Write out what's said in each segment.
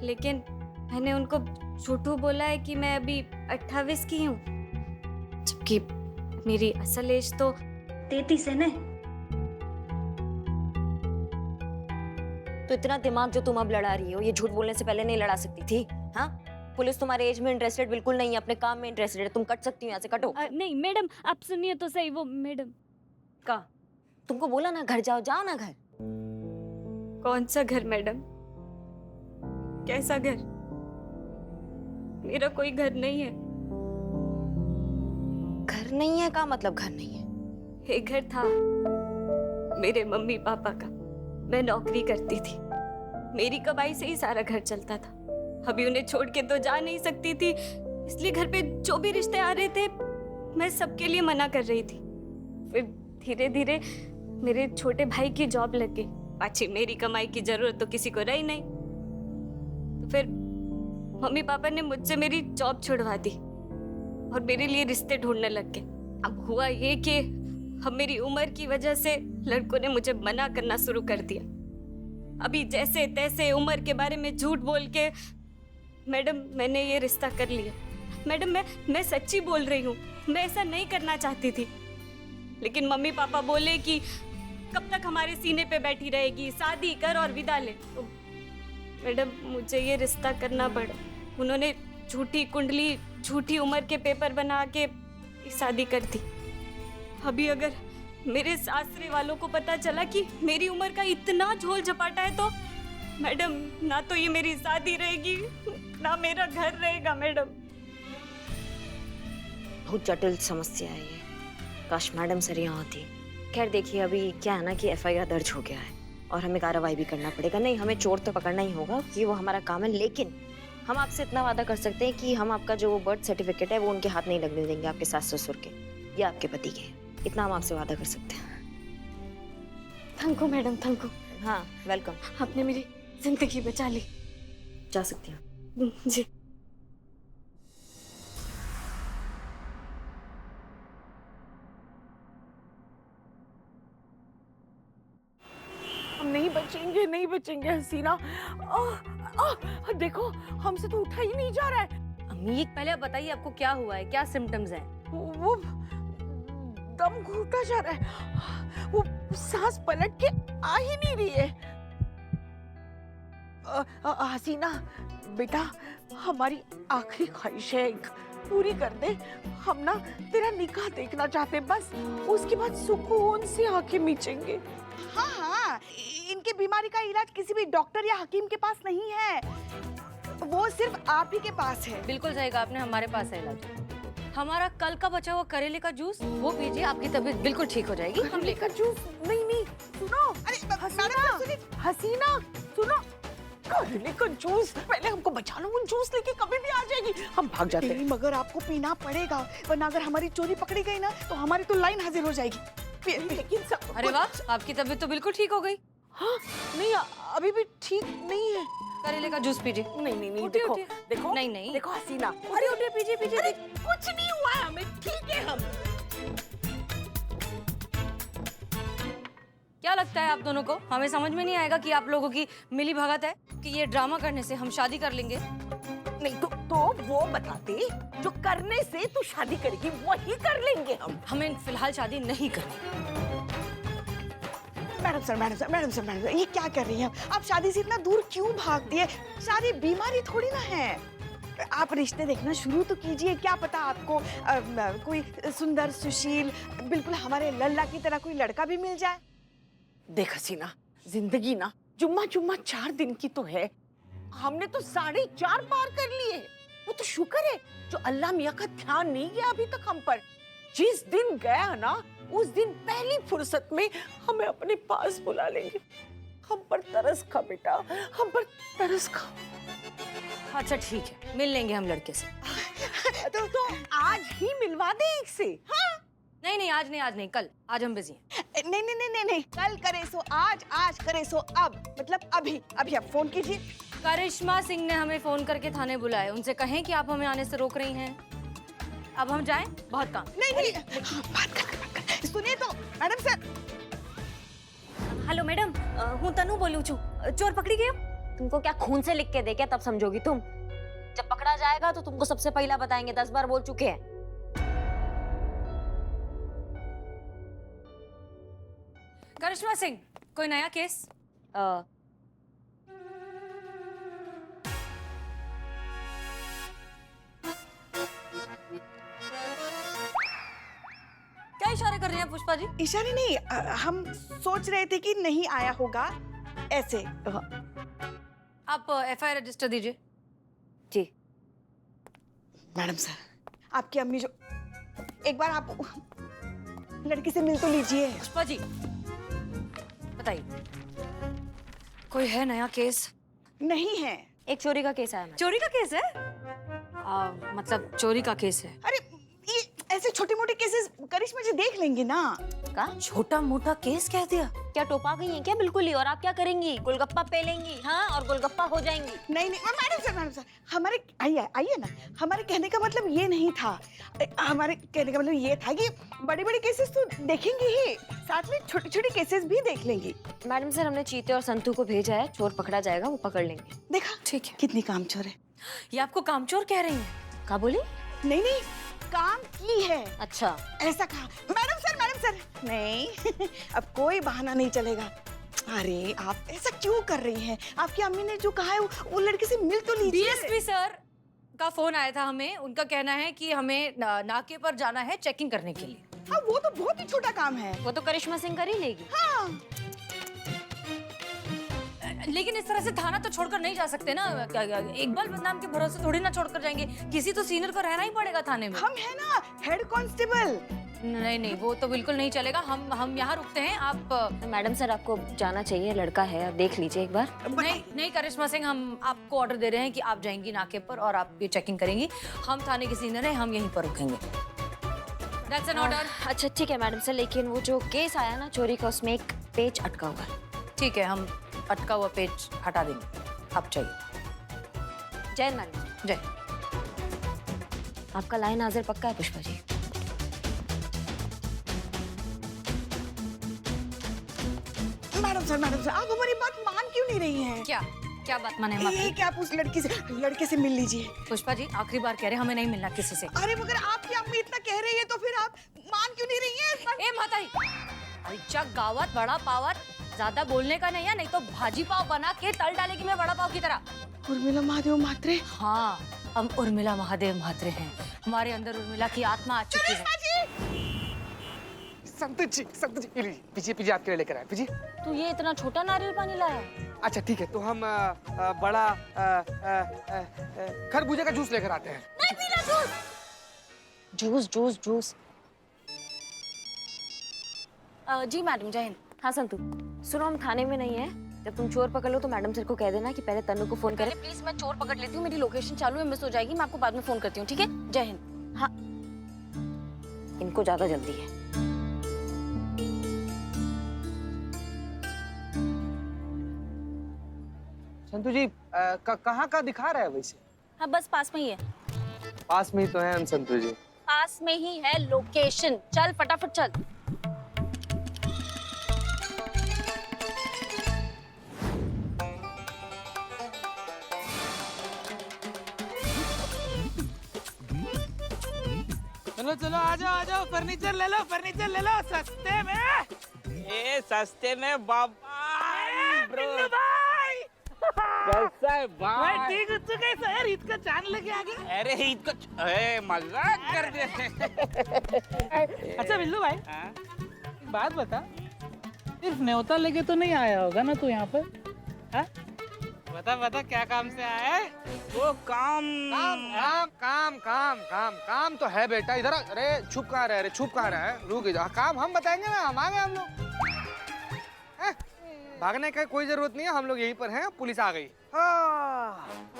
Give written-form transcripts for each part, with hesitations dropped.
लेकिन मैंने उनको झूठू बोला है कि मैं अभी 28 की हूँ, जबकि मेरी असल एज तो 33 है ना। तो इतना दिमाग जो तुम अब लड़ा रही हो, ये झूठ बोलने से पहले नहीं लड़ा सकती थी? हाँ, पुलिस तुम्हारे एज में इंटरेस्टेड बिल्कुल नहीं है, अपने काम में इंटरेस्टेड है। तुम कट सकती हो, यहाँ से कटो। नहीं मैडम, आप सुनिए तो सही। वो मैडम का तुमको बोला ना घर जाओ, जाओ ना घर। कौन सा घर मैडम? कैसा घर? मेरा कोई घर नहीं है। घर नहीं है का मतलब घर नहीं है? एक घर था मेरे मम्मी पापा का, मैं नौकरी करती थी, मेरी कमाई से ही सारा घर चलता था। अभी उन्हें छोड़ के तो जा नहीं सकती थी, इसलिए घर पे जो भी रिश्ते आ रहे थे मैं सबके लिए मना कर रही थी। फिर धीरे धीरे मेरे छोटे भाई की जॉब लग गई, पाछी मेरी कमाई की जरूरत तो किसी को रही नहीं। तो फिर मम्मी पापा ने मुझसे मेरी जॉब छुड़वा दी और मेरे लिए रिश्ते ढूंढने लग गए। अब हुआ ये कि अब मेरी उम्र की वजह से लड़कों ने मुझे मना करना शुरू कर दिया। अभी जैसे तैसे उम्र के बारे में झूठ बोल के मैडम मैंने ये रिश्ता कर लिया। मैडम मैं सच्ची बोल रही हूँ, मैं ऐसा नहीं करना चाहती थी, लेकिन मम्मी पापा बोले कि कब तक हमारे सीने पे बैठी रहेगी, शादी कर और विदा ले। तो मैडम मुझे ये रिश्ता करना पड़ा। उन्होंने झूठी कुंडली, झूठी उम्र के पेपर बना के शादी कर दी। अभी अगर मेरे सासरे वालों को पता चला कि मेरी उम्र का इतना झोल झपाटा है तो मैडम ना तो ये मेरी शादी रहेगी ना मेरा घर रहेगा। मैडम बहुत जटिल समस्या है ये। काश मैडम सर यहाँ होती। खैर देखिए, अभी क्या है ना कि FIR दर्ज हो गया है और हमें कार्रवाई भी करना पड़ेगा। नहीं, हमें चोर तो पकड़ना ही होगा कि वो हमारा काम है, लेकिन हम आपसे इतना वादा कर सकते हैं कि हम आपका जो बर्थ सर्टिफिकेट है वो उनके हाथ नहीं लगने देंगे, आपके सास ससुर के या आपके पति के। इतना हम आपसे वादा कर सकते हैं। Thank you madam, thank you. हाँ, वेलकम। आपने मेरी जिंदगी बचा ली। जा सकती हूँ। जी। हम नहीं बचेंगे, नहीं बचेंगे हसीना। देखो हमसे तो उठा ही नहीं जा रहा है। अम्मी पहले आप बताइए आपको क्या हुआ है, क्या सिम्टम्स हैं? वो दम घुटा जा रहा है, वो सांस पलट के आ ही नहीं रही है। हसीना बेटा, हमारी आखिरी ख्वाहिश है, एक पूरी कर दे। हम ना तेरा निकाह देखना चाहते, बस उसके बाद सुकून से आंखें मीचेंगे। हाँ हाँ, इनके बीमारी का इलाज किसी भी डॉक्टर या हकीम के पास नहीं है, वो सिर्फ आप ही के पास है। बिल्कुल सही कहा आपने, हमारे पास है इलाज। हमारा कल का बचा हुआ करेले का जूस वो पीजिए, आपकी तबीयत बिल्कुल ठीक हो जाएगी। हम लेकर जूस नहीं सुनो। अरे हसीना सुनो, करेले का जूस, पहले हमको बचा लो। वो जूस लेके कभी भी आ जाएगी, हम भाग जाते हैं। मगर आपको पीना पड़ेगा, वरना अगर हमारी चोरी पकड़ी गई ना तो हमारी तो लाइन हाजिर हो जाएगी। लेकिन अरे वाह, आपकी तबीयत तो बिल्कुल ठीक हो गई। हाँ नहीं, अभी भी ठीक नहीं है। करेले का जूस पीजिए। नहीं, उठिए, देखो उठिए। देखो नहीं देखो हसीना, अरे उठिए, पीजिए पीजिए। कुछ नहीं हुआ है हमें, ठीक है हम। क्या लगता है आप दोनों को? हमें समझ में नहीं आएगा कि आप लोगों की मिली भगत है कि ये ड्रामा करने से हम शादी कर लेंगे। नहीं तो वो बताते जो करने से तू शादी करेगी वही कर लेंगे हम। हमें फिलहाल शादी नहीं करनी। मैडम सर, ये क्या कर रही हैं आप? शादी से इतना दूर क्यों भागती है? शादी बीमारी थोड़ी ना है। आप रिश्ते देखना शुरू तो कीजिए, क्या पता आपको कोई सुंदर सुशील बिल्कुल हमारे लल्ला की तरह कोई लड़का भी मिल जाए। देख हसीना, जिंदगी ना जुम्मा 4 दिन की तो है, हमने तो 4.5 पार कर लिए। वो तो शुक्र है जो अल्लाह मियाँ का ध्यान नहीं गया अभी तक हम पर। जिस दिन गया ना उस दिन पहली फुर्सत में हमें अपने पास बुला लेंगे। हम पर तरस खा बेटा, हम पर तरस खा। अच्छा ठीक है, मिल लेंगे हम लड़के से। तो आज ही मिलवा दे एक से। हाँ नहीं, आज नहीं, कल। आज हम बिजी हैं। नहीं, कल करे सो आज करे सो अब, मतलब अभी आप फोन कीजिए। करिश्मा सिंह ने हमें फोन करके थाने बुलाया, उनसे कहें कि आप हमें आने से रोक रही हैं। अब हम जाएं, बहुत काम। नहीं, बात कर। सुनिए तो मैडम सर। हेलो मैडम, हूँ तनु बोलूँ छू। चोर पकड़ी गयो? तुमको क्या खून से लिख के दे क्या, तब समझोगी तुम। जब पकड़ा जाएगा तो तुमको सबसे पहला बताएंगे, 10 बार बोल चुके हैं। करिश्मा सिंह, कोई नया केस? क्या इशारे कर रही हैं पुष्पा जी? इशारे नहीं, हम सोच रहे थे कि नहीं आया होगा ऐसे। आप एफआईआर रजिस्टर दीजिए। जी मैडम सर, आपकी अम्मी जो, एक बार आप लड़की से मिल तो लीजिए। पुष्पा जी बताइए, कोई है नया केस? नहीं है। एक चोरी का केस आया मैडम। चोरी का केस है? मतलब चोरी का केस है? अरे ये ऐसे छोटे मोटे केसेस करिश्मा जी देख लेंगी ना। का छोटा मोटा केस कह दिया? क्या टोपा गई हैं क्या बिल्कुल ही? और आप क्या करेंगी? गोलगप्पा पे लेंगी? हाँ, और गोलगप्पा हो जाएंगी। नहीं नहीं मैडम सर हमारे आइए आइए ना, हमारे कहने का मतलब ये नहीं था। हमारे कहने का मतलब ये था कि बड़े बड़े केसेस तो देखेंगे ही, साथ में छोटे छोटे केसेस भी देख लेंगी। मैडम सर, हमने चीते और संतू को भेजा है, चोर पकड़ा जाएगा, वो पकड़ लेंगे। देखा ठीक है। कितनी कामचोर है। ये आपको कामचोर कह रही हैं? का बोली? नहीं नहीं काम की है, अच्छा, ऐसा कहा। मैडम सर नहीं अब कोई बहाना नहीं चलेगा। अरे आप ऐसा क्यों कर रही हैं? आपकी अम्मी ने जो कहा है वो लड़के से मिल तो लीजिए। डीएसपी सर का फोन आया था हमें, उनका कहना है कि हमें नाके पर जाना है चेकिंग करने के लिए। हाँ वो तो बहुत ही छोटा काम है। वो तो करिश्मा सिंह कर ही लेगी। हाँ लेकिन इस तरह से थाना तो छोड़कर नहीं जा सकते ना। इकबाल बदनाम के भरोसे थोड़ी ना छोड़कर जाएंगे, किसी तो सीनियर को रहना ही पड़ेगा थाने में। हम है ना हेड कांस्टेबल। नहीं, वो तो बिल्कुल नहीं चलेगा। हम यहाँ रुकते हैं। आप मैडम सर, आपको जाना चाहिए, लड़का है, आप देख लीजिए एक बार। नहीं करिश्मा सिंह, हम आपको ऑर्डर दे रहे हैं कि आप जाएंगी नाके पर और आप ये चेकिंग करेंगी। हम थाने के सीनियर हैं, हम यहीं पर रुकेंगे। That's an order। अच्छा ठीक है मैडम सर, लेकिन वो जो केस आया ना चोरी का, उसमें एक पेज अटका हुआ है। ठीक है, हम अटका हुआ पेज हटा देंगे। आप चाहिए। जय मैडम। जय। आपका लाइन हाजिर पक्का है पुष्पा जी? मैडम सर आप हमारी बात मान क्यों नहीं रही हैं? क्या बात माने हम ये आपकी? कि आप उस लड़के से मिल लीजिए। पुष्पा जी, आखिरी बार कह रहे हैं, हमें नहीं मिलना किसी से। अरे मगर आपकी अम्मी इतना कह रही है तो फिर आप मान क्यों नहीं रही हैं? ए माताई, आईच्या गावात वड़ा पावात ज्यादा बोलने का नहीं है, नहीं तो भाजी पाव बना के तल डालेगी मैं वड़ा पाव की तरह। उर्मिला महादेव म्हात्रे। हाँ, हम उर्मिला महादेव म्हात्रे हैं। हमारे अंदर उर्मिला की आत्मा आ चुकी है। संतु जी पीछे आपके लिए लेकर आए पीछे। तू ये इतना छोटा नारियल पानी लाया? अच्छा ठीक है, तो हम बड़ा खरबूजे का जूस लेकर आते हैं। नहीं पीना जूस। जूस। जी मैडम, जय हिंद। हाँ संतू, सुनो, हम थाने में नहीं है। जब तुम चोर पकड़ लो तो मैडम सर को कह देना कि पहले तन्नू को फोन करे। प्लीज मैं चोर पकड़ लेती हूँ, मेरी लोकेशन चालू है, मिस हो जाएगी, मैं आपको बाद में फोन करती हूँ, ठीक है? जय हिंद। हाँ, इनको ज्यादा जल्दी है। संतु जी कहाँ का दिखा रहा है वैसे? हाँ बस पास में ही है। पास में ही तो है संतु जी। पास में ही है लोकेशन, चल फटाफट चल। चलो आ जाओ फर्नीचर ले लो सस्ते में। ए सस्ते में बाबा बिल्लू भाई कैसा है मैं भाई? ठीक हूँ, तू कैसा है? ईद का चांद लेके आ गया। अरे ईद को मजाक कर दे। अच्छा बिल्लू भाई, हाँ? एक बात बता, सिर्फ न्योता लेके तो नहीं आया होगा ना तू यहाँ पर? हाँ? बता क्या काम से आया है? वो काम काम तो है बेटा। इधर अरे छुप कहाँ रहे? रुक जा, काम हम बताएंगे ना, हम आ गए हम लोग। भागने का कोई जरूरत नहीं है, हम लोग यहीं पर हैं। पुलिस आ गई।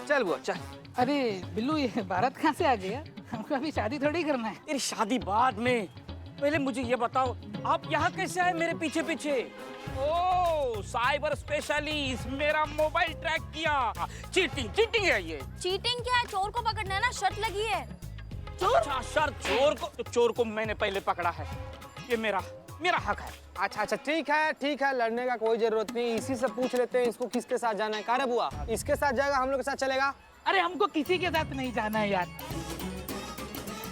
चल वो चल। अरे बिल्लू, ये भारत कहाँ से आ गया? हमको अभी शादी थोड़ी करना है। तेरी शादी बाद में, पहले मुझे ये बताओ, आप यहाँ कैसे आए मेरे पीछे पीछे? ओ साइबर स्पेशलिस्ट, मेरा मोबाइल ट्रैक किया। चीटिंग है ये। चीटिंग क्या है? चोर को पकड़ना है ना, शर्त लगी है। अच्छा शर्त, चोर को मैंने पहले पकड़ा है। ये मेरा मेरा हक है। अच्छा अच्छा ठीक है, लड़ने का कोई जरूरत नहीं, इसी से पूछ लेते हैं इसको किसके साथ जाना है। का रे बुआ, इसके साथ जाएगा हम लोग के साथ चलेगा? अरे हमको किसी के साथ नहीं जाना है यार।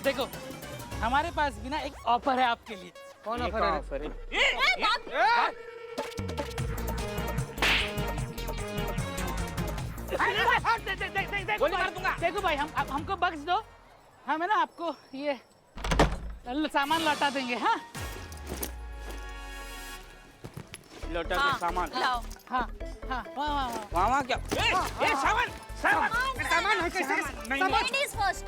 देखो हमारे पास भी ना एक ऑफर है आपके लिए। कौन एक ऑफर है? ऑफर है। गोली मार दूंगा। देखो भाई हमको बख्श दो, हम है ना आपको ये सामान लौटा देंगे। हाँ लौटा के सामान। लाओ। हाँ हाँ वाह वहाँ क्या? सामान सामान है कैसे? Ladies first.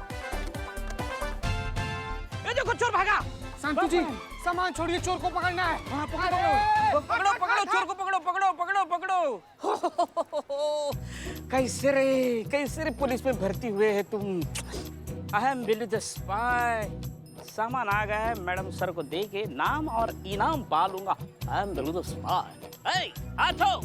ये देखो चोर भागा। शांति जी, सामान छोड़िए, चोर को पकड़ना है। पकड़ो पकड़ो चोर को, पकड़ो। कैसे रे पुलिस में भर्ती हुए है तुम? I am Billy the spy. सामान आ गया है, मैडम सर को दे के नाम और इनाम पा लूंगा। I am Billy the spy. आठो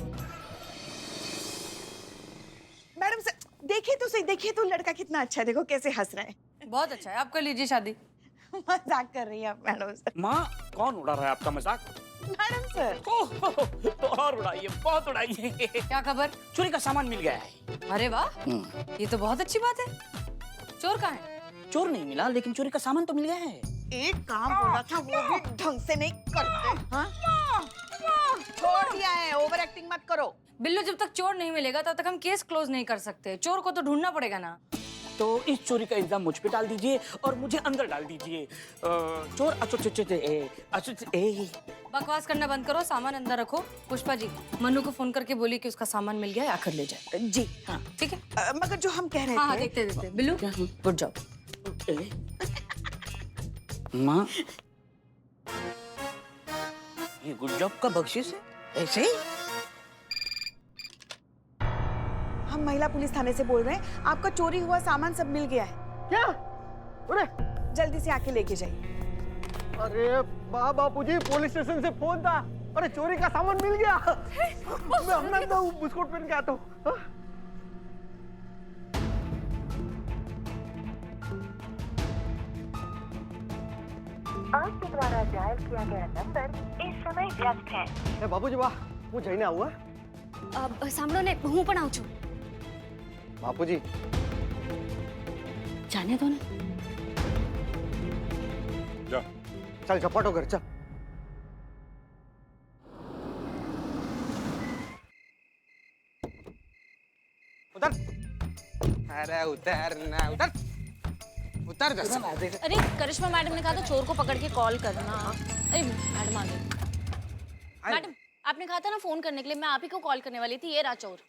मैडम सर देखिए तो लड़का कितना अच्छा है, देखो कैसे हंस रहा है। बहुत अच्छा है, आप कर लीजिए शादी। मजाक कर रही है मैडम सर। माँ, कौन उड़ा रहा है आपका मजाक? मैडम सर तो और उड़ाइए, बहुत उड़ाइए। क्या खबर? चोरी का सामान मिल गया है। अरे वाह, ये तो बहुत अच्छी बात है। चोर कहाँ है? चोर नहीं मिला, लेकिन चोरी का सामान तो मिल गया है। एक काम बोला था वो भी ढंग से नहीं करते। हाँ? छोड़ दिया है, ओवर एक्टिंग मत करो। बिल्लू, जब तक चोर नहीं मिलेगा तब तक हम केस क्लोज नहीं कर सकते। चोर को तो ढूंढना पड़ेगा ना। तो इस चोरी का इल्जाम मुझ पे डाल दीजिए और मुझे अंदर डाल दीजिए। चोर बकवास करना बंद करो, सामान अंदर रखो। पुष्पा जी, मनु को फोन करके बोलिए कि उसका सामान मिल गया है, आकर ले जाए। जी हाँ ठीक है। मगर जो हम कह रहे हाँ थे। देखते बिल्लू, गुड जॉब। माँ, ये गुड जॉब का बख्शिश है? ऐसे ही? हम महिला पुलिस थाने से बोल रहे हैं, आपका चोरी हुआ सामान सब मिल गया है। क्या? अरे जल्दी से आके लेके जाइए। अरे बापूजी, पुलिस स्टेशन से फोन था। अरे चोरी का सामान मिल गया। मैं अपना तो बिस्कुट पहन के आता हूँ। आपके द्वारा डायल किया गया नंबर इस समय व्यस्त है। बापूजी वाह, હું જઈને આવું? સાંભળો ને, હું પણ આવું છું। બાપુજી જાને દો ને। चल झपाटो घर, चल। उतर। अरे उतर ना, उतर जैसे। अरे करिश्मा मैडम ने कहा था चोर को पकड़ के कॉल करना। अरे मैडम आ गई। मैडम, आपने कहा था ना फोन करने के लिए, मैं आप ही को कॉल करने वाली थी। ये रहा चोर।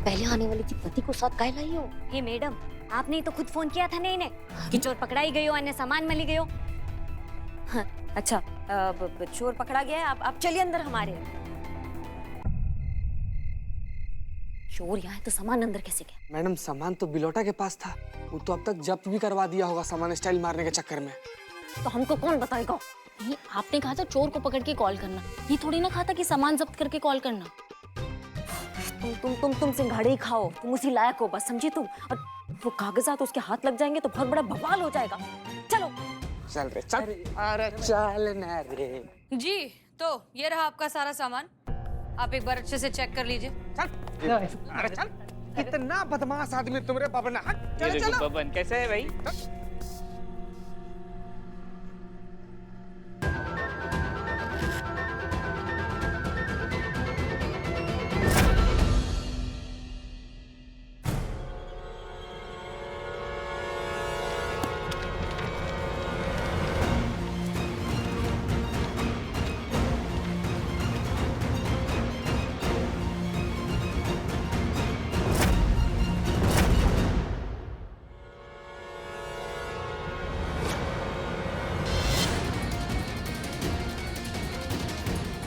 पहले आने वाली थी, पति को साथ काहे लाई हो? हे मैडम, आपने तो खुद फोन किया था ना इन्हें कि चोर पकड़ाई गई हो, अन्य सामान मिली गई हो। हाँ, अच्छा चोर पकड़ा गया है, आप चलिए अंदर हमारे। चोर यहाँ है तो सामान अंदर कैसे गया? मैडम, सामान तो बिलोटा के पास था, वो तो अब तक जब्त भी करवा दिया होगा सामान स्टाइल मारने के चक्कर में। तो हमको कौन बताएगा? नहीं, आपने कहा था चोर को पकड़ के कॉल करना, ये थोड़ी ना कहा था कि सामान जब्त करके कॉल करना। तुम सिंघाड़े ही खाओ, तुम उसी लायक हो बस, समझी तुम। और वो कागजात उसके हाथ लग जाएंगे तो बहुत बड़ा बवाल हो जाएगा। चलो चल रे, चल। अरे चल ना रे। जी, तो ये रहा आपका सारा सामान, आप एक बार अच्छे से चेक कर लीजिए। चल। अरे चल, कितना बदमाश आदमी तुम्हारे बाबा ना। चलो चलो। बबन कैसे है भाई?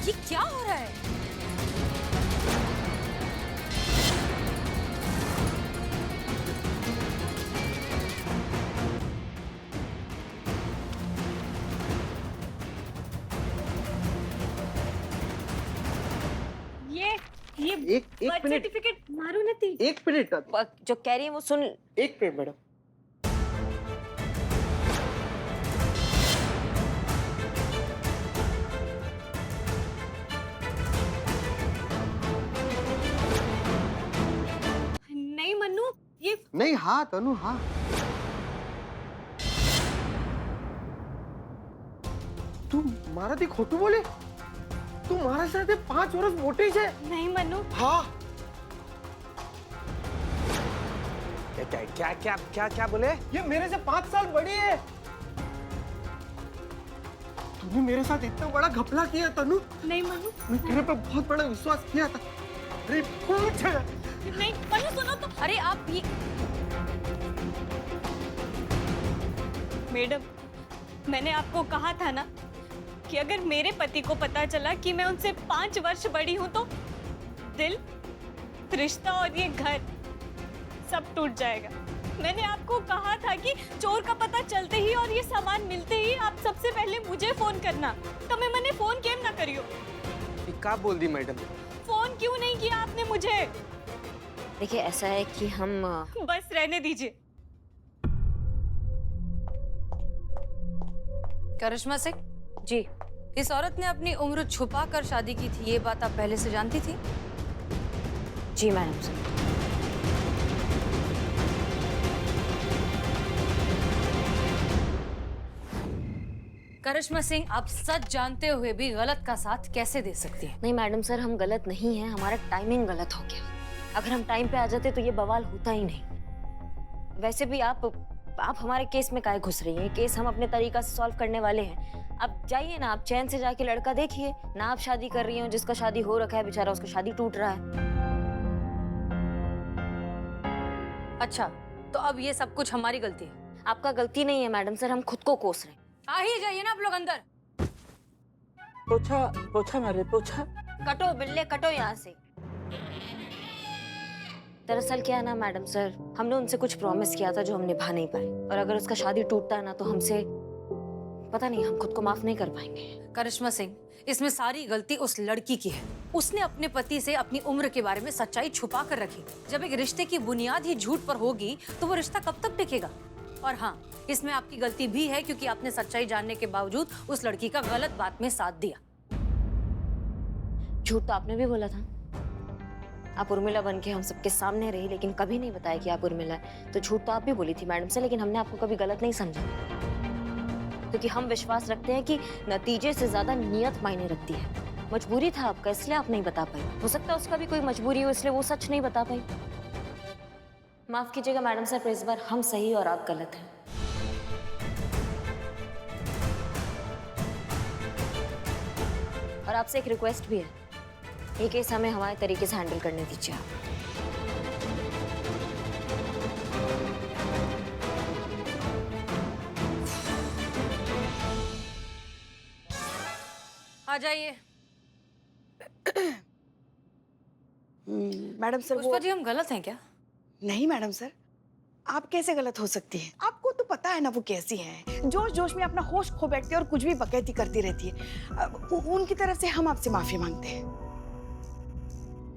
ये क्या हो रहा है? ये एक बर्थ मिनट, सर्टिफिकेट मारू नती। एक मिनट, जो कह रही है वो सुन। एक मिनट मैडम। नहीं मन्नू, ये नहीं, हाँ तनु, हाँ। तू मारा थी खोटू बोले? तू मारा साथ 5 वर्ष मोटे छे। नहीं मन्नू, हाँ। क्या क्या क्या क्या क्या बोले? ये मेरे से 5 साल बड़ी है। तूने मेरे साथ इतना बड़ा घपला किया तनु। नहीं मन्नू, मैं तेरे पे बहुत बड़ा विश्वास किया था। अरे पूछ। नहीं मन्नू सुनो तो। अरे आप ये मैडम, मैंने आपको कहा था ना कि अगर मेरे पति को पता चला कि मैं उनसे 5 वर्ष बड़ी हूं तो दिल, रिश्ता और ये घर सब टूट जाएगा। मैंने आपको कहा था कि चोर का पता चलते ही और ये सामान मिलते ही आप सबसे पहले मुझे फोन करना। तो मैंने फोन क्यों ना करियो? क्या बोल दी मैडम? फोन क्यों नहीं किया आपने मुझे? देखिए ऐसा है कि हम बस रहने दीजिए। करिश्मा सिंह, जी इस औरत ने अपनी उम्र छुपा कर शादी की थी, ये बात आप पहले से जानती थी? जी मैडम सर। करिश्मा सिंह, आप सच जानते हुए भी गलत का साथ कैसे दे सकती हैं? नहीं मैडम सर, हम गलत नहीं हैं, हमारा टाइमिंग गलत हो गया। अगर हम टाइम पे आ जाते तो ये बवाल होता ही नहीं। वैसे भी आप हमारे केस में काहे घुस रही हैं? केस हम अपने तरीका से सॉल्व करने वाले हैं। अब जाइए ना, आप चैन से जाके लड़का देखिए ना। आप शादी कर रही हो, जिसका शादी हो रखा है बेचारा, उसका शादी टूट रहा है। अच्छा, तो अब ये सब कुछ हमारी गलती है? आपका गलती नहीं है मैडम सर, हम खुद को कोस रहे हैं। आ ही जाइए ना आप लोग अंदर। पोछा पोछा मारे पोछा। कटो बिल्ले कटो यहाँ से। दरअसल क्या है ना मैडम सर, हमने उनसे कुछ प्रॉमिस किया था जो हम निभा नहीं पाए, और अगर उसका शादी टूटता है ना तो हमसे पता नहीं, हम खुद को माफ नहीं कर पाएंगे। करिश्मा सिंह, इसमें सारी गलती उस लड़की की है। उसने अपने पति से अपनी उम्र के बारे में सच्चाई छुपा कर रखी। जब एक रिश्ते की बुनियाद ही झूठ पर होगी तो वो रिश्ता कब तक टिकेगा? और हाँ, इसमें आपकी गलती भी है क्योंकि आपने सच्चाई जानने के बावजूद उस लड़की का गलत बात में साथ दिया। झूठ तो आपने भी बोला था। आप उर्मिला बन के हम सबके सामने रही, लेकिन कभी नहीं बताया कि आप उर्मिला है। तो झूठ तो आप भी बोली थी मैडम से, लेकिन हमने आपको कभी गलत नहीं समझा, क्योंकि हम विश्वास रखते हैं कि नतीजे से ज्यादा नियत मायने रखती है। मजबूरी था आपका, इसलिए आप नहीं बता पाई। हो सकता है उसका भी कोई मजबूरी हो, इसलिए वो सच नहीं बता पाई। माफ कीजिएगा मैडम सर, पर इस बार हम सही और आप गलत हैं। और आपसे एक रिक्वेस्ट भी है, ये केस हमें हमारे तरीके से हैंडल करने दीजिए आप। आ जाइए। मैडम सर, पुष्पा जी, हम गलत हैं क्या? नहीं मैडम सर, आप कैसे गलत हो सकती हैं? आपको तो पता है ना वो कैसी हैं। जोश जोश में अपना होश खो बैठती है और कुछ भी बकैती करती रहती है। उनकी तरफ से हम आपसे माफी मांगते हैं।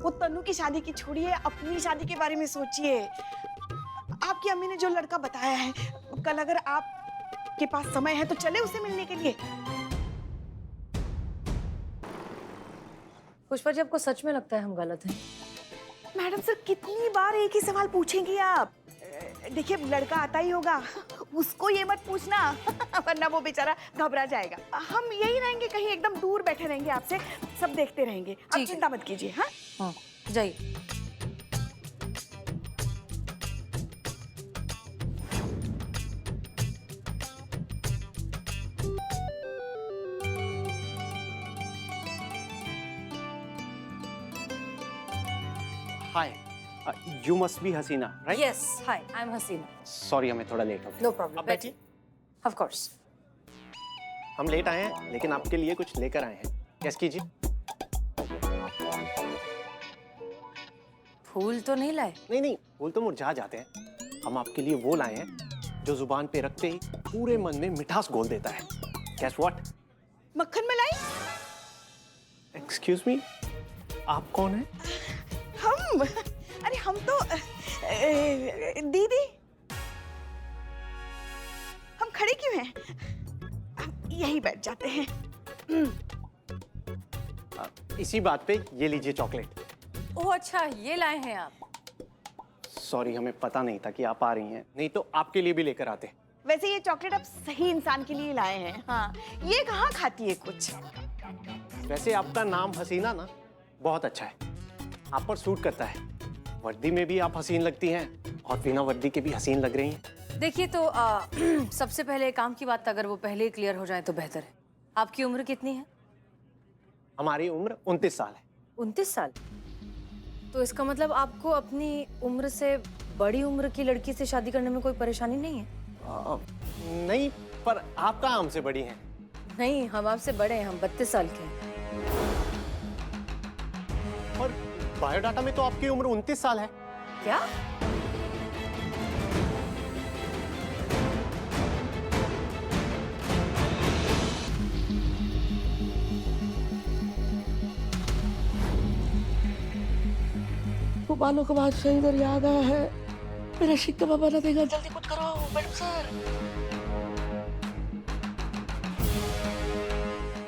वो तनु की शादी की छोड़िए, अपनी शादी के बारे में सोचिए। आपकी अम्मी ने जो लड़का बताया है, कल अगर आपके पास समय है तो चले उसे मिलने के लिए। पुष्पा जी, आपको सच में लगता है हम गलत हैं? मैडम सर, कितनी बार एक ही सवाल पूछेंगी आप? देखिए, लड़का आता ही होगा, उसको ये मत पूछना वरना वो बेचारा घबरा जाएगा। हम यही रहेंगे, कहीं एकदम दूर बैठे रहेंगे आपसे, सब देखते रहेंगे। आप चिंता मत कीजिए। हाँ हाँ, जाइए। Hi, you must be Hasina, right? Yes, hi, I am Hasina. Sorry, हमें थोड़ा लेट हो गया। नो प्रॉब्लम, आप बैठिए। Of course. हम लेट आए हैं, लेकिन आपके लिए कुछ लेकर आए हैं। यस कीजिए। फूल तो नहीं लाए? नहीं नहीं, फूल तो मुरझा जाते हैं। हम आपके लिए वो लाए हैं जो जुबान पे रखते ही पूरे मन में मिठास घोल देता है। Guess what? मक्खन मलाई। एक्सक्यूज मी, आप कौन हैं? अरे हम तो दीदी, हम खड़े क्यों हैं? हम यहीं बैठ जाते हैं। इसी बात पे ये लीजिए चॉकलेट। ओह अच्छा, ये लाए हैं आप। सॉरी, हमें पता नहीं था कि आप आ रही हैं, नहीं तो आपके लिए भी लेकर आते। वैसे ये चॉकलेट आप सही इंसान के लिए लाए हैं। हाँ, ये कहाँ खाती है कुछ। वैसे आपका नाम हसीना ना बहुत अच्छा है, आप पर सूट करता है। वर्दी में भी आप हसीन लगती हैं और बिना वर्दी के भी हसीन लग रही हैं। देखिए तो सबसे पहले काम की बात अगर वो पहले ही क्लियर हो जाए तो बेहतर है। आपकी उम्र कितनी है? हमारी उम्र 29 साल है। 29 साल? तो इसका मतलब आपको अपनी उम्र से बड़ी उम्र की लड़की से शादी करने में कोई परेशानी नहीं है? नहीं, पर आप कहाँ हमसे बड़ी हैं? नहीं, हम आपसे बड़े हैं, हम 32 साल के हैं। और बायोडाटा में तो आपकी उम्र 29 साल है। क्या? वो बालों का बात सही इधर याद आया है, मेरा शिक्का बाबा ना देगा, जल्दी कुछ करो मैडम सर।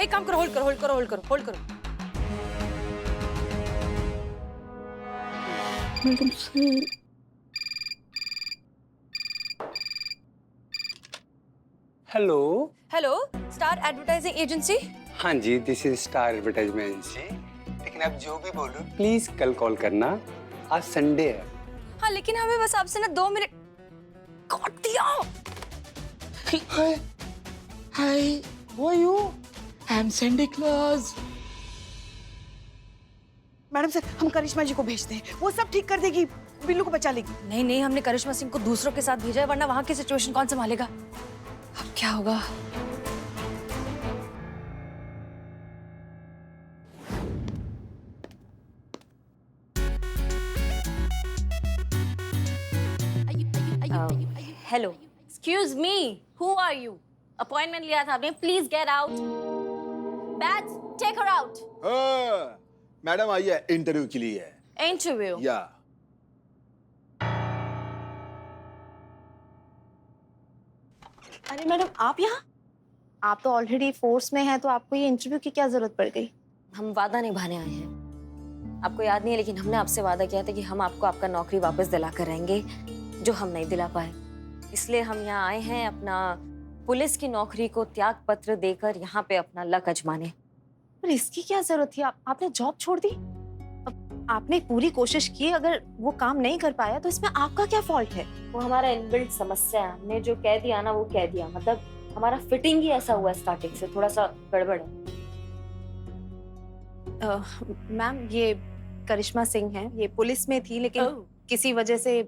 एक काम करो, होल्ड करो, होल्ड करो, होल्ड करो, होल्ड करो। Madam sir. Hello. Hello, star advertising agency. हाँ जी, this is star advertisement agency. लेकिन आप जो भी बोलो प्लीज कल कॉल करना, आज संडे है। हाँ, लेकिन हमें बस आपसे ना 2 मिनट। काट दिया। हाय हाय, वो you I am Sandy clause. Madam sir, हम करिश्मा जी को भेजते हैं, वो सब ठीक कर देगी, बिल्लू को बचा लेगी। नहीं नहीं, हमने करिश्मा सिंह को दूसरों के साथ भेजा है, वरना वहां की सिचुएशन कौन संभालेगा? अब क्या होगा? Hello, excuse me, who are you? Appointment लिया था आपने, please get out. Batch, take her out. Madam I है इंटरव्यू के लिए। इंटरव्यू? या अरे मैडम, आप यहाँ? आप तो ऑलरेडी फोर्स में हैं, तो आपको ये इंटरव्यू की क्या जरूरत पड़ गई? हम वादा निभाने आए हैं। आपको याद नहीं है, लेकिन हमने आपसे वादा किया था कि हम आपको आपका नौकरी वापस दिला कर रहेंगे, जो हम नहीं दिला पाए। इसलिए हम यहाँ आए हैं अपना पुलिस की नौकरी को त्याग पत्र देकर यहाँ पे अपना लक आजमाने। पर इसकी क्या जरूरत थी? आपने जॉब छोड़ दी? अब आपने पूरी कोशिश की, अगर वो काम नहीं कर पाया तो इसमें आपका क्या फॉल्ट है? वो हमारा इनबिल्ट समस्या है, हमने जो कह दिया ना वो कह दिया। मतलब हमारा फिटिंग ही ऐसा हुआ स्टार्टिंग से, थोड़ा सा गड़बड़ है। मैम, ये करिश्मा सिंह है, ये पुलिस में थी लेकिन किसी वजह से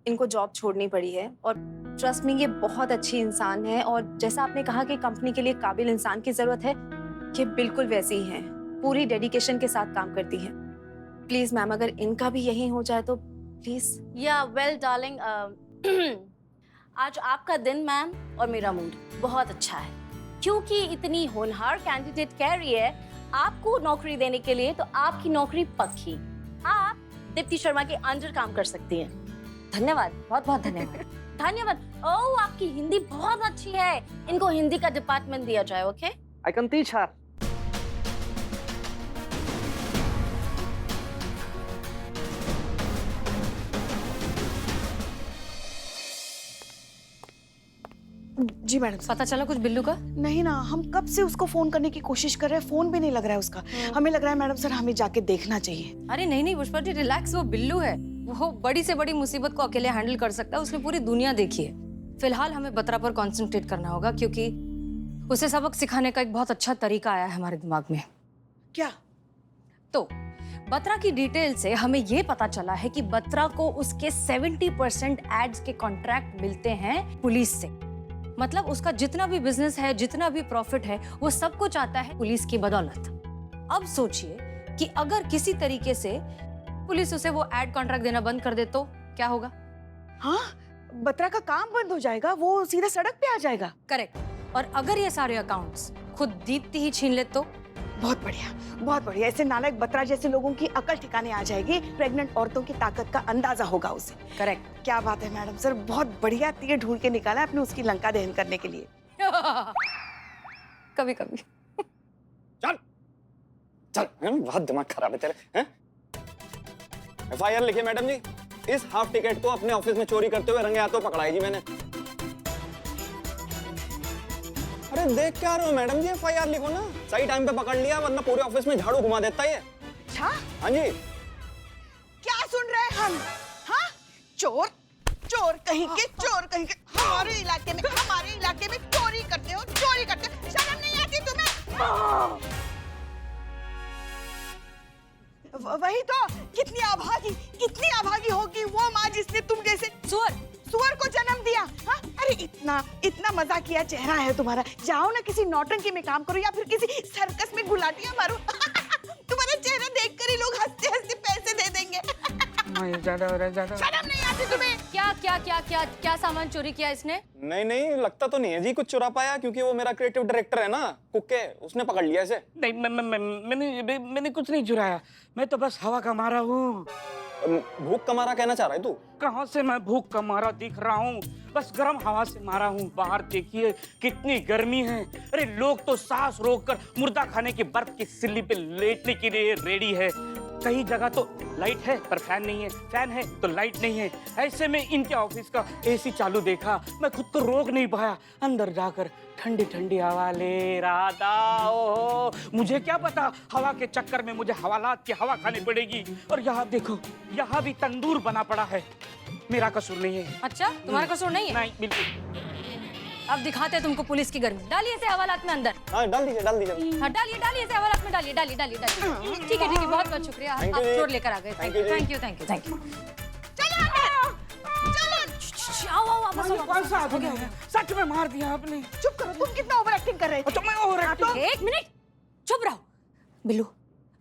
इनको जॉब छोड़नी पड़ी है। और ट्रस्ट मी, ये बहुत अच्छी इंसान है, और जैसा आपने कहा कि कंपनी के लिए काबिल इंसान की जरूरत है, ये बिल्कुल वैसी ही है, पूरी डेडिकेशन के साथ काम करती है। प्लीज मैम, अगर इनका भी यही हो जाए तो प्लीज। या वेल डार्लिंग, आज आपका दिन मैम और मेरा मूड बहुत अच्छा है, क्योंकि इतनी होनहार कैंडिडेट कह रही है आपको नौकरी देने के लिए, तो आपकी नौकरी पक्की। आप दीप्ति शर्मा के अंडर काम कर सकती हैं। धन्यवाद, बहुत बहुत धन्यवाद। धन्यवाद। ओह, आपकी हिंदी बहुत अच्छी है, इनको हिंदी का डिपार्टमेंट दिया जाए। Okay, I can teach her. जी मैडम। पता चला कुछ बिल्लू का? नहीं ना, हम कब से उसको फोन करने की कोशिश कर रहे हैं, फोन भी नहीं लग रहा है उसका। हमें लग रहा है मैडम सर, हमें जाके देखना चाहिए। अरे नहीं नहीं पुष्पा जी, रिलैक्स, वो बिल्लू है, वो बड़ी से बड़ी मुसीबत को अकेले हैंडल कर सकता है, उसने पूरी दुनिया देखी है। फिलहाल हमें बत्रा पर कंसंट्रेट करना होगा, क्योंकि उसे सबक सिखाने का एक बहुत अच्छा तरीका आया है हमारे दिमाग में। क्या? तो बत्रा की डिटेल से हमें ये पता चला है कि बत्रा को उसके 70% एड्स के कॉन्ट्रैक्ट मिलते हैं पुलिस से। मतलब उसका जितना भी बिजनेस है, जितना भी प्रॉफिट है, वो सब कुछ आता है पुलिस की बदौलत। अब सोचिए कि अगर किसी तरीके से पुलिस उसे वो एड कॉन्ट्रैक्ट देना बंद कर दे तो क्या होगा? हाँ, बत्रा का काम बंद हो जाएगा, वो सीधा सड़क पे आ जाएगा। करेक्ट। और अगर ये सारे अकाउंट्स खुद दीप्ति ही छीन ले तो बहुत बढ़िया, बहुत बढ़िया। ऐसे नालायक बत्रा जैसे लोगों की अकल ठिकाने आ जाएगी, प्रेग्नेंट औरतों की ताकत का अंदाजा होगा उसे। करेक्ट। क्या बात है मैडम सर, बहुत बढ़िया तीर ढूंढ के निकाला आपने उसकी लंका दहन करने के लिए। कभी कभी। चल चल, बहुत दिमाग खराब है तेरे। FIR लिखिए मैडम जी, इस हाफ टिकट को अपने ऑफिस में चोरी करते हुए रंगे हाथों पकड़ा है जी मैंने। अरे देख क्या रहे हो मैडम जी, FIR लिखो ना। सही टाइम पे पकड़ लिया, वरना पूरे ऑफिस में झाड़ू घुमा देता है ये। अच्छा, हाँ जी। क्या सुन रहे हैं हम? हाँ, चोर, चोर कहीं के, चोर कहीं के। हमारे इलाके में चोरी करते हो, चोरी करते हो। शर्म नहीं आती तुम्हें? वही तो, कितनी अभागी होगी वो माँ जिसने तुम जैसे सुअर को जन्म दिया। हाँ? अरे इतना मजाकिया चेहरा है तुम्हारा। जाओ ना किसी नौटंकी में काम करो या फिर किसी सर्कस में गुलाटियां मारो। तुम्हारा चेहरा देखकर ही लोग हंसते हंसते पैसे दे देंगे। शर्म नहीं आती तुम्हें? क्या सामान चोरी किया इसने? नहीं, लगता तो नहीं है जी कुछ चुरा पाया, क्योंकि वो मेरा क्रिएटिव डायरेक्टर है ना कुक्के, उसने पकड़ लिया इसे। नहीं, मैंने कुछ नहीं चुराया, मैं तो बस हवा का मारा हूँ। भूख का मारा कहना चाह रहा है तू? कहाँ से मैं भूख का मारा दिख रहा हूँ, बस गर्म हवा से मारा हूँ। बाहर देखिए कितनी गर्मी है। अरे लोग तो सांस रोककर मुर्दा खाने की बर्फ की सिल्ली पे लेटने के लिए रेडी है। कई जगह तो लाइट है पर फैन नहीं है, फैन है तो लाइट नहीं है। ऐसे में इनके ऑफिस का AC चालू देखा, मैं खुद को रोक नहीं पाया। अंदर जाकर ठंडी ठंडी हवा ले रहा था। ओहो, मुझे क्या पता हवा के चक्कर में मुझे हवालात की हवा खानी पड़ेगी। और यहाँ देखो, यहाँ भी तंदूर बना पड़ा है। मेरा कसूर नहीं है। अच्छा, तुम्हारा कसूर नहीं है? नहीं, बिल्कुल। अब दिखाते हैं तुमको पुलिस की गर्मी। डालिए इसे हवालात में अंदर। हाँ, डाल दीजिए। हाँ, डालिए इसे हवालात में, डालिए। ठीक है, बहुत शुक्रिया। आप चोर लेकर आ गए। Thank you. चलो, कौन सा हो गया? सच में मार दिया आपने। चुप करो, तुम कितना ओवर एक्टिंग कर रहे थे? तो मैं ओवर एक्टिंग। एक मिनट चुप रहो। बिल्लू,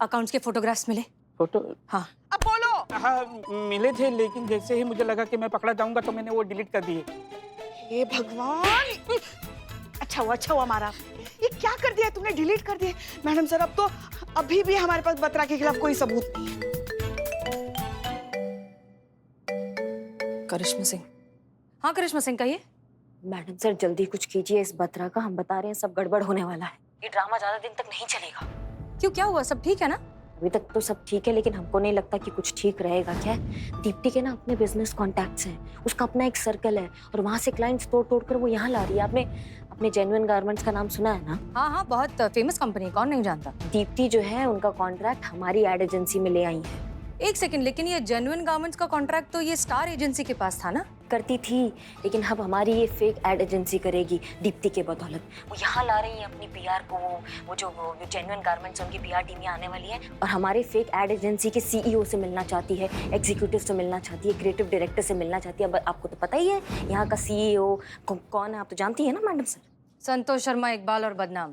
अकाउंट्स के फोटोग्राफ्स मिले? फोटो? हाँ। अब बोलो। हाँ, मिले थे, लेकिन जैसे ही मुझे लगा कि मैं पकड़ा जाऊंगा तो मैंने वो डिलीट कर दिए। हे भगवान, अच्छा हुआ मारा। ये क्या कर दिया तुमने? डिलीट कर दिए? मैडम सर, अब तो अभी भी हमारे पास बत्रा के खिलाफ कोई सबूत नहीं है। करिश्मा सिंह। हाँ करिश्मा सिंह, कहिए। मैडम सर जल्दी कुछ कीजिए इस बत्रा का, हम बता रहे हैं सब गड़बड़ होने वाला है। ये ड्रामा ज्यादा दिन तक नहीं चलेगा। क्यों, क्या हुआ? सब ठीक है ना? अभी तक तो सब ठीक है, लेकिन हमको नहीं लगता कि कुछ ठीक रहेगा। क्या है, दीप्ति के ना अपने बिजनेस कॉन्टैक्ट्स हैं, उसका अपना एक सर्कल है और वहाँ से क्लाइंट्स तोड़ कर वो यहाँ ला रही है। आपने अपने जेन्युइन गारमेंट्स का नाम सुना है ना? हाँ, बहुत फेमस कंपनी, कौन नहीं जानता। दीप्ति जो है उनका कॉन्ट्रैक्ट हमारी एड एजेंसी में ले आई है। एक सेकंड, लेकिन ये जेन्युइन गारमेंट्स का कॉन्ट्रैक्ट तो ये स्टार एजेंसी के पास था ना? करती थी, लेकिन अब हमारी ये फेक एड एजेंसी करेगी दीप्ति के बदौलत। वो यहाँ ला रही है अपनी PR को। वो जो जेन्युइन गारमेंट्स उनकी PR टीम यहाँ आने वाली है और हमारे फेक एड एजेंसी के CEO से मिलना चाहती है, एग्जीक्यूटिव से मिलना चाहती है, क्रिएटिव डायरेक्टर से मिलना चाहती है। अब आपको तो पता ही है यहाँ का CEO कौन है, आप तो जानती है ना मैडम सर? संतोष शर्मा, इकबाल और बदनाम।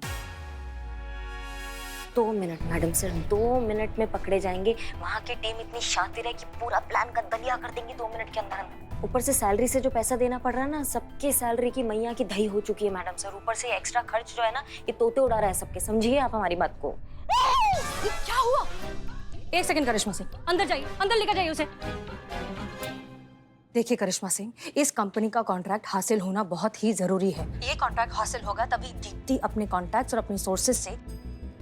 2 मिनट मैडम सर, 2 मिनट में पकड़े जाएंगे। वहाँ की टीम इतनी शातिर है कि पूरा प्लान का दलिया कर देंगी 2 मिनट के अंदर। ऊपर से सैलरी से जो पैसा देना पड़ रहा है ना, सबके सैलरी की मैया की दही हो चुकी है मैडम सर। ऊपर से एक्स्ट्रा खर्च जो है ना, ये तोते उड़ा रहा है सबके। समझिए आप हमारी बात को। ये क्या हुआ? एक सेकंड करिश्मा सिंह, अंदर जाइए, अंदर लेकर जाइए उसे। देखिए करिश्मा सिंह, इस कंपनी का कॉन्ट्रैक्ट हासिल होना बहुत ही जरूरी है। ये कॉन्ट्रैक्ट हासिल होगा तभी दीप्ति अपने कॉन्टैक्ट्स और अपने सोर्सेज से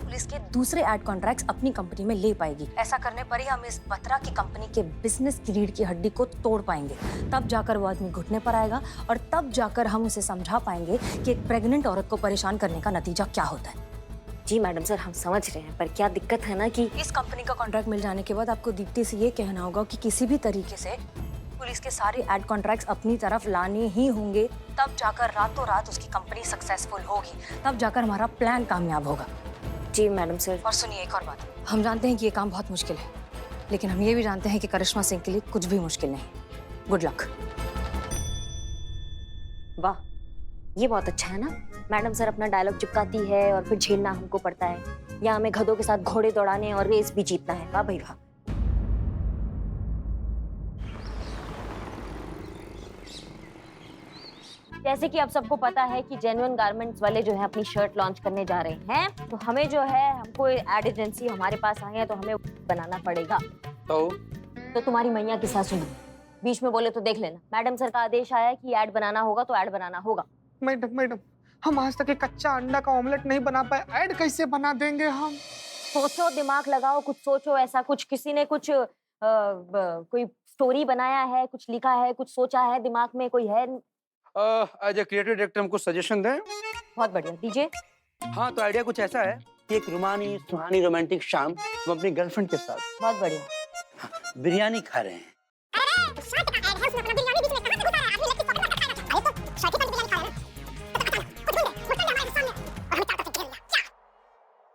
पुलिस के दूसरे एड कॉन्ट्रैक्ट्स अपनी कंपनी में ले पाएगी। ऐसा करने पर ही हम इस बत्रा की कंपनी के बिजनेस की रीढ़ की हड्डी को तोड़ पाएंगे। तब जाकर वो आदमी घुटने पर आएगा और तब जाकर हम उसे समझा पाएंगे कि एक प्रेग्नेंट औरत को परेशान करने का नतीजा क्या होता है। जी मैडम सर, हम समझ रहे हैं, पर क्या दिक्कत है ना कि इस कंपनी का कॉन्ट्रैक्ट मिल जाने के बाद आपको दीप्ति से ये कहना होगा कि किसी भी तरीके से पुलिस के सारे एड कॉन्ट्रैक्ट्स अपनी तरफ लाने ही होंगे। तब जाकर रातों रात उसकी कंपनी सक्सेसफुल होगी, तब जाकर हमारा प्लान कामयाब होगा। जी मैडम सर। और सुनिए एक और बात, हम जानते हैं कि ये काम बहुत मुश्किल है, लेकिन हम ये भी जानते हैं कि करिश्मा सिंह के लिए कुछ भी मुश्किल नहीं। Good luck. वाह, ये बहुत अच्छा है ना। मैडम सर अपना डायलॉग चिपकाती है और फिर झेलना हमको पड़ता है। यहाँ हमें गधों के साथ घोड़े दौड़ाने और रेस भी जीतना है। वाह भाई वाह। जैसे कि अब सबको पता है कि जेन्युइन गारमेंट्स वाले जो है अपनी शर्ट लॉन्च करने जा रहे हैं, तो हमें जो है हमको एड एजेंसी हमारे पास आई है तो हमें बनाना पड़ेगा। तो तुम्हारी मैया की सासू बीच में बोले तो देख लेना, मैडम सर का आदेश आया है कि ऐड बनाना होगा तो ऐड बनाना होगा। मैडम हम आज तक एक कच्चा अंडा का ऑमलेट नहीं बना पाए, ऐड कैसे बना देंगे हम? सोचो, दिमाग लगाओ, कुछ सोचो। ऐसा कुछ किसी ने कुछ कोई स्टोरी बनाया है, कुछ लिखा है, कुछ सोचा है दिमाग में, कोई है? एज ए क्रिएटिव डायरेक्टर हमको सजेशन दें। बहुत बढ़िया, दीजिए। हाँ, तो आइडिया कुछ ऐसा है कि एक रुमानी सुहानी रोमांटिक शाम हम अपनी गर्लफ्रेंड के साथ बहुत बढ़िया बिरयानी खा रहे हैं।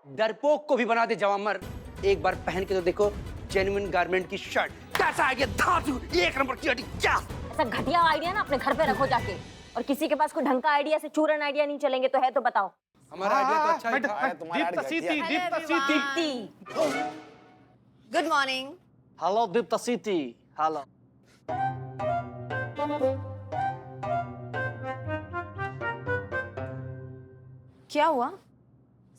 डरपोक को भी बना दे जवामर, एक बार पहन के तो देखो जेन्युइन गारमेंट की शर्ट। कैसा आइडिया? धातु एक नंबर की क्या? ऐसा घटिया आइडिया ना अपने घर पे रखो जाके, और किसी के पास कोई ढंग का आइडिया से चूरन आइडिया नहीं चलेंगे तो है तो बताओ। हमारा आइडिया तो अच्छा ही था। Deepti. Good morning. Hello Deepti. Hello. क्या हुआ?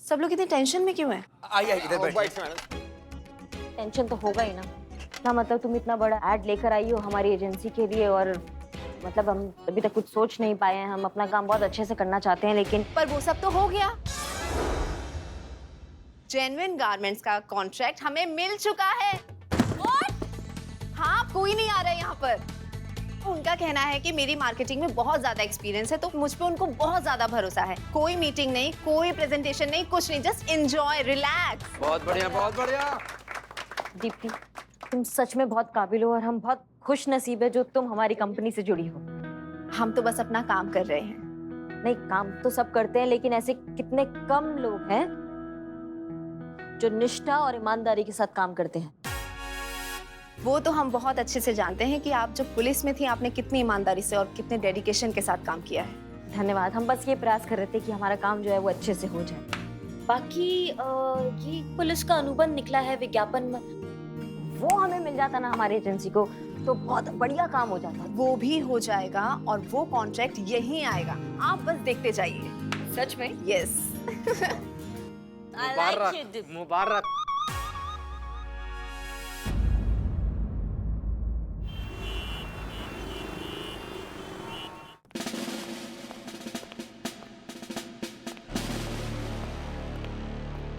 सब लोग इतने टेंशन में क्यों हैं? आइए इधर बैठिए। टेंशन तो होगा ही ना। क्या मतलब तुम इतना बड़ा ऐड लेकर आई हो हमारी एजेंसी के लिए, और मतलब हम अभी तक कुछ सोच नहीं पाए हैं। हम अपना काम बहुत अच्छे से करना चाहते हैं, लेकिन पर वो सब तो हो गया। जेन्युइन गारमेंट्स का कॉन्ट्रैक्ट हमें मिल चुका है। और हाँ, कोई नहीं आ रहा है यहाँ पर। उनका कहना है कि मेरी मार्केटिंग में बहुत ज्यादा एक्सपीरियंस है, तो मुझ पे उनको बहुत ज्यादा भरोसा है। कोई मीटिंग नहीं, कोई प्रेजेंटेशन नहीं, कुछ नहीं, जस्ट एंजॉय, रिलैक्स। बहुत बढ़िया, बहुत बढ़िया। दीप्ति, तुम सच में बहुत काबिल हो और हम बहुत खुश नसीब है जो तुम हमारी कंपनी से जुड़ी हो। हम तो बस अपना काम कर रहे हैं। नहीं, काम तो सब करते हैं, लेकिन ऐसे कितने कम लोग हैं जो निष्ठा और ईमानदारी के साथ काम करते हैं। वो तो हम बहुत अच्छे से जानते हैं कि आप जब पुलिस में थी आपने कितनी ईमानदारी से और कितने डेडिकेशन के साथ काम किया है। धन्यवाद। हम बस ये प्रयास कर रहे थे कि हमारा काम जो है वो अच्छे से हो जाए। बाकी ये पुलिस का अनुबंध निकला है विज्ञापन में, वो हमें मिल जाता ना हमारी एजेंसी को तो बहुत बढ़िया काम हो जाता। वो भी हो जाएगा और वो कॉन्ट्रैक्ट यहीं आएगा, आप बस देखते जाइए। सच में? यस। मुबारक।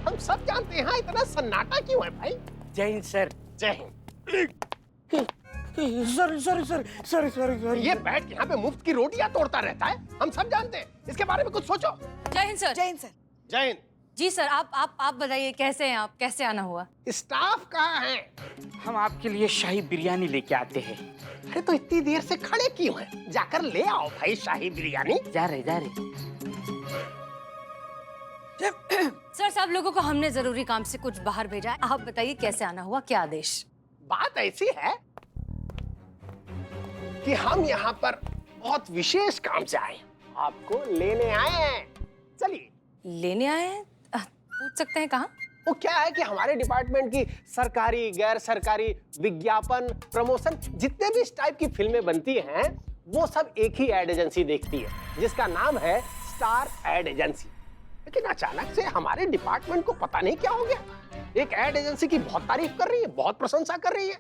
हम सब जानते हैं, इतना सन्नाटा क्यों है भाई? जय हिंद सर। जय हिंद। सॉरी। ये बैठ यहाँ पे मुफ्त की रोटियां तोड़ता रहता है, हम सब जानते हैं। इसके बारे में कुछ सोचो। जय हिंद सर। जय हिंद सर। जय हिंद। जी सर, आप बताइए कैसे हैं आप? कैसे आना हुआ? स्टाफ कहाँ है? हम आपके लिए शाही बिरयानी लेके आते हैं। अरे तो इतनी देर से खड़े क्यों हैं? जाकर ले आओ भाई शाही बिरयानी। जा रहे। सर, सब लोगों को हमने जरूरी काम से कुछ बाहर भेजा है। आप बताइए कैसे आना हुआ, क्या आदेश? बात ऐसी है कि हम यहाँ पर बहुत विशेष काम से आए, आपको लेने आए हैं। चलिए। लेने आए हैं? पूछ सकते हैं कहाँ? वो क्या है कि हमारे डिपार्टमेंट की सरकारी, गैर सरकारी, विज्ञापन, प्रमोशन, जितने भी इस टाइप की फिल्में बनती हैं, वो सब एक ही एड एजेंसी देखती है, जिसका नाम है स्टार एड एजेंसी। लेकिन अचानक से हमारे डिपार्टमेंट को पता नहीं क्या हो गया, एक एड एजेंसी की बहुत तारीफ कर रही है, बहुत प्रशंसा कर रही है?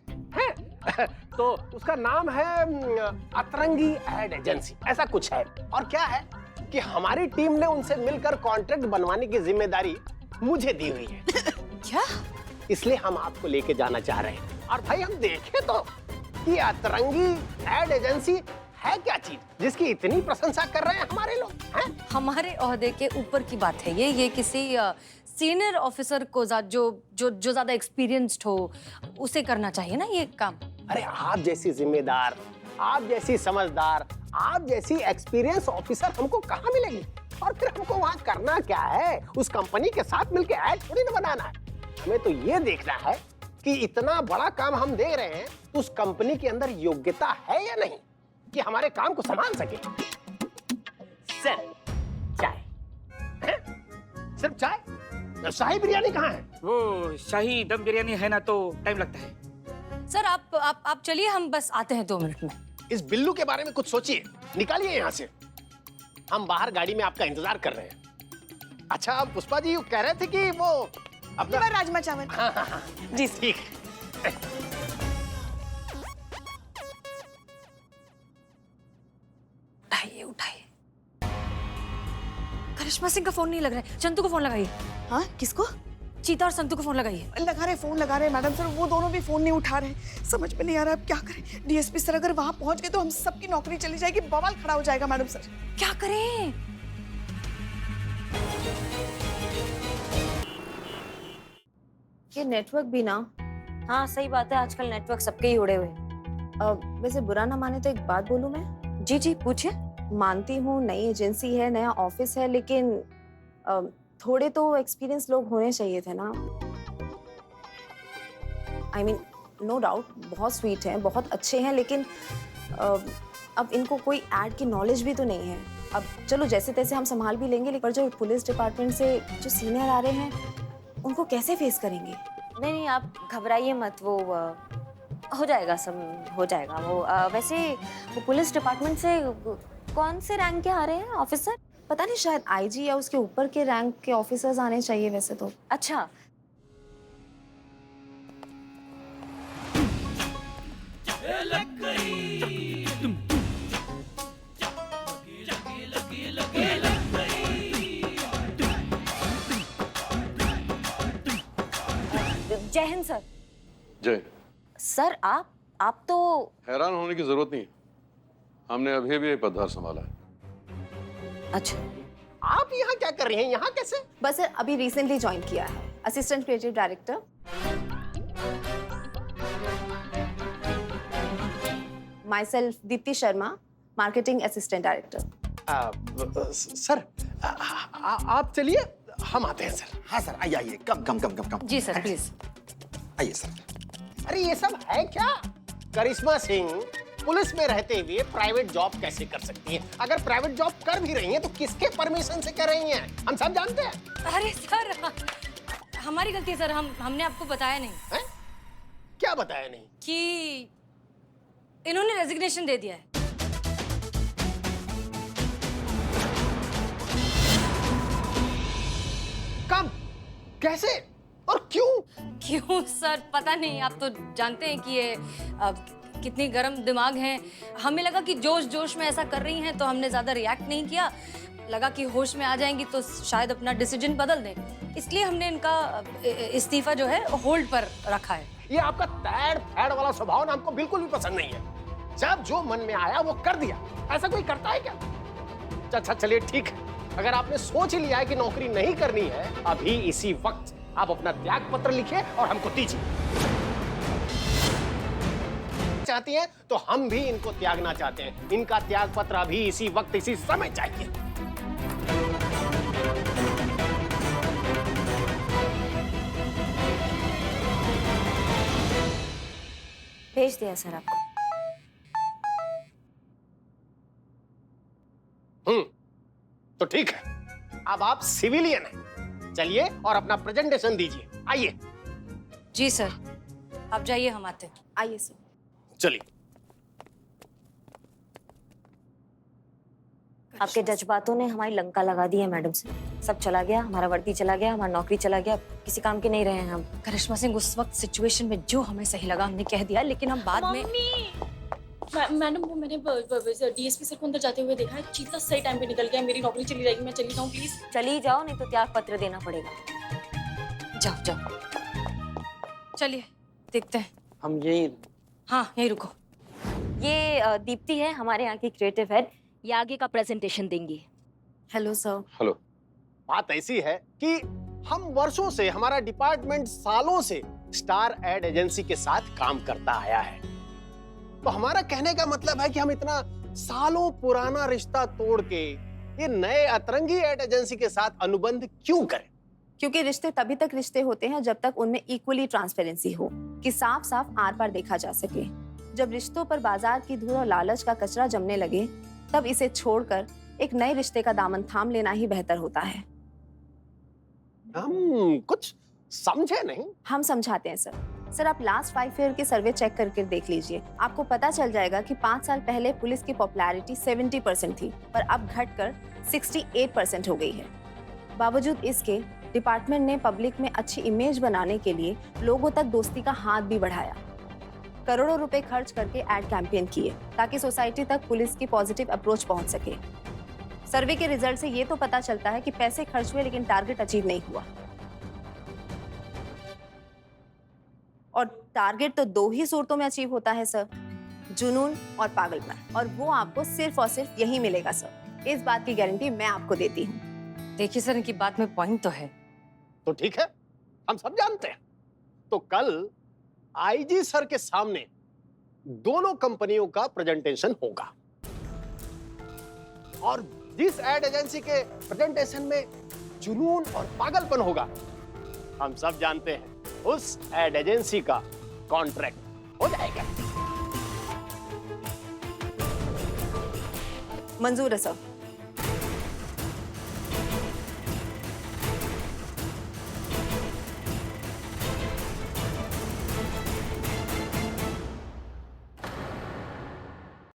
तो उसका नाम है अतरंगी एड एजेंसी, ऐसा कुछ है। और क्या है कि हमारी टीम ने उनसे मिलकर कॉन्ट्रैक्ट बनवाने की जिम्मेदारी मुझे दी हुई है। क्या? इसलिए हम आपको लेके जाना चाह रहे हैं। और भाई हम देखें तो कि अतरंगी एड एजेंसी है क्या चीज जिसकी इतनी प्रशंसा कर रहे हैं हमारे लोग हैं? हमारे ओहदे के ऊपर की बात है ये किसी सीनियर ऑफिसर को जो ज्यादा एक्सपीरियंस्ड हो उसे करना चाहिए ना ये काम। अरे आप जैसी जिम्मेदार, आप जैसी समझदार, आप जैसी एक्सपीरियंस ऑफिसर हमको कहाँ मिलेगी? और फिर हमको वहाँ करना क्या है? उस कंपनी के साथ मिलके ऐड थोड़ी ना बनाना है। हमें तो ये देखना है कि इतना बड़ा काम हम दे रहे हैं, उस कंपनी के अंदर योग्यता है या नहीं कि हमारे काम को संभाल सके। सर, चाय। सिर्फ चाय? शाही बिरयानी कहाँ है? वो शाही दम बिरयानी है ना, तो टाइम लगता है। सर आप चलिए, हम बस आते हैं 2 मिनट में। इस बिल्लू के बारे में कुछ सोचिए, निकालिए यहाँ से। हम बाहर गाड़ी में आपका इंतजार कर रहे हैं। अच्छा, आप पुष्पा जी कह रहे थे कि वो अपना राजमा चावल। हाँ हाँ हाँ जी ठीक है। उठाइए उठाइए। करिश्मा सिंह का फोन नहीं लग रहा है, संतू को फोन लगाइए। हाँ, किसको? चीता और संतू को फोन लगाइए। फोन लगा रहे मैडम सर, वो दोनों भी फोन नहीं उठा रहे। समझ में नहीं आ रहा अब क्या करें। डीएसपी सर अगर वहां पहुंच गए तो हम सबकी नौकरी चली जाएगी, बवाल खड़ा हो जाएगा मैडम सर। क्या करें? ये नेटवर्क भी ना, हाँ सही बात है, आजकल नेटवर्क सबके ही उड़े हुए। वैसे बुरा ना माने तो एक बात बोलूं मैं? जी जी पूछिए। मानती हूँ नई एजेंसी है, नया ऑफिस है, लेकिन थोड़े तो एक्सपीरियंस लोग होने चाहिए थे ना। आई मीन नो डाउट बहुत स्वीट हैं, बहुत अच्छे हैं, लेकिन अब इनको कोई ऐड की नॉलेज भी तो नहीं है। अब चलो जैसे तैसे हम संभाल भी लेंगे, लेकिन जो पुलिस डिपार्टमेंट से जो सीनियर आ रहे हैं उनको कैसे फेस करेंगे? नहीं नहीं आप घबराइए मत, वो हो जाएगा, सब हो जाएगा। वो वैसे वो पुलिस डिपार्टमेंट से कौन से रैंक के आ रहे हैं ऑफिसर? पता नहीं, शायद आईजी या उसके ऊपर के रैंक के ऑफिसर्स आने चाहिए वैसे तो। अच्छा जय हिंद सर। जय। सर आप तो हैरान होने की जरूरत नहीं, हमने अभी अभी पदभार संभाला है। अच्छा, आप यहाँ क्या कर रही हैं? यहाँ कैसे? बस सर अभी रिसेंटली ज्वाइन किया है, assistant creative director. My self Deepti Sharma, marketing assistant director. Sir आप चलिए, हम आते हैं सर। हाँ सर, आइए आइए, कम। जी सर प्लीज आइए सर। अरे ये सब है क्या? करिश्मा सिंह पुलिस में रहते हुए प्राइवेट जॉब कैसे कर सकती हैं? अगर प्राइवेट जॉब कर भी रही हैं तो किसके परमिशन से कर रही हैं? हम सब जानते हैं। अरे सर हमारी गलती है सर, हमने आपको बताया नहीं। है? क्या बताया नहीं? कि इन्होंने रेजिग्नेशन दे दिया है। कब? कैसे? और क्यों? क्यों सर पता नहीं, आप तो जानते हैं कि ये कितनी गर्म दिमाग हैं। हमें लगा कि जोश में ऐसा कर रही हैं तो हमने ज्यादा रिएक्ट नहीं किया, लगा कि होश में आ जाएंगी तो शायद अपना डिसीजन बदल दें, इसलिए हमने इनका इस्तीफा जो है होल्ड पर रखा है। ये आपका तैड़ फैड़ वाला स्वभाव ना हमको बिल्कुल भी पसंद नहीं है। जब जो मन में आया वो कर दिया, ऐसा कोई करता है क्या? अच्छा चलिए ठीक है, अगर आपने सोच ही लिया है कि नौकरी नहीं करनी है, अभी इसी वक्त आप अपना त्याग पत्र लिखिए और हमको दीजिए। चाहती हैं तो हम भी इनको त्यागना चाहते हैं। इनका त्याग पत्र अभी इसी वक्त इसी समय चाहिए। भेज दिया सर आपको। तो ठीक है, अब आप सिविलियन हैं, चलिए और अपना प्रेजेंटेशन दीजिए। आइए। जी सर, आप जाइए, हम आते हैं। आइए सर। चलिए। आपके जज्बातों ने हमारी लंका लगा दी है मैडम से। सब चला गया, हमारा वर्दी चला गया, हमारी नौकरी चला गया, किसी काम के नहीं रहे हैं हम। करिश्मा सिंह उस वक्त सिचुएशन में जो हमें सही लगा हमने कह दिया, लेकिन हम बाद में मैडम वो मैंने डीएसपी सर को अंदर जाते हुए देखा है। चीता सही टाइम पे निकल गया, मेरी नौकरी चली जाएगी। मैं चली जाऊँ प्लीज? चली जाओ, नहीं तो त्याग पत्र देना पड़ेगा। जाओ जाओ, चलिए देखते हैं। हम यही, हाँ यही रुको। ये दीप्ति है, हमारे यहाँ की क्रिएटिव हेड, ये आगे का प्रेजेंटेशन देंगी। Hello sir. हेलो। बात ऐसी है कि हम वर्षों से, हमारा डिपार्टमेंट सालों से स्टार एड एजेंसी के साथ काम करता आया है। तो हमारा कहने का मतलब है कि हम इतना सालों पुराना रिश्ता तोड़ के ये नए अतरंगी एड एजेंसी के साथ अनुबंध क्यों करें? क्योंकि रिश्ते तभी तक रिश्ते होते हैं जब तक उनमें इक्वली ट्रांसपेरेंसी हो, कि साफ साफ आर पार देखा जा सके। जब रिश्तों पर बाजार की धूल और लालच का कचरा जमने लगे, तब इसे छोड़कर एक नए रिश्ते का दामन थाम लेना ही बेहतर होता है। हम कुछ समझे नहीं। हम समझाते हैं सर। सर आप लास्ट 5 ईयर के सर्वे चेक करके देख लीजिए, आपको पता चल जाएगा कि 5 साल पहले पुलिस की पॉपुलैरिटी 70% थी, पर अब घटकर 68% हो गई है। बावजूद इसके डिपार्टमेंट ने पब्लिक में अच्छी इमेज बनाने के लिए लोगों तक दोस्ती का हाथ भी बढ़ाया। करोड़ों रुपए खर्च करके एड कैंपेन किए ताकि सोसाइटी तक पुलिस की पॉजिटिव अप्रोच पहुंच सके। सर्वे के रिजल्ट से ये तो पता चलता है कि पैसे खर्च हुए लेकिन टारगेट अचीव नहीं हुआ। और टारगेट तो 2 ही सूरतों में अचीव होता है सर, जुनून और पागलपन, और वो आपको सिर्फ और सिर्फ यही मिलेगा सर। इस बात की गारंटी मैं आपको देती हूँ। देखिए सर, इनकी बात में पॉइंट तो है। तो ठीक है, हम सब जानते हैं। तो कल आईजी सर के सामने दोनों कंपनियों का प्रेजेंटेशन होगा, और जिस एड एजेंसी के प्रेजेंटेशन में जुनून और पागलपन होगा, हम सब जानते हैं उस एड एजेंसी का कॉन्ट्रैक्ट हो जाएगा। मंजूर है सर।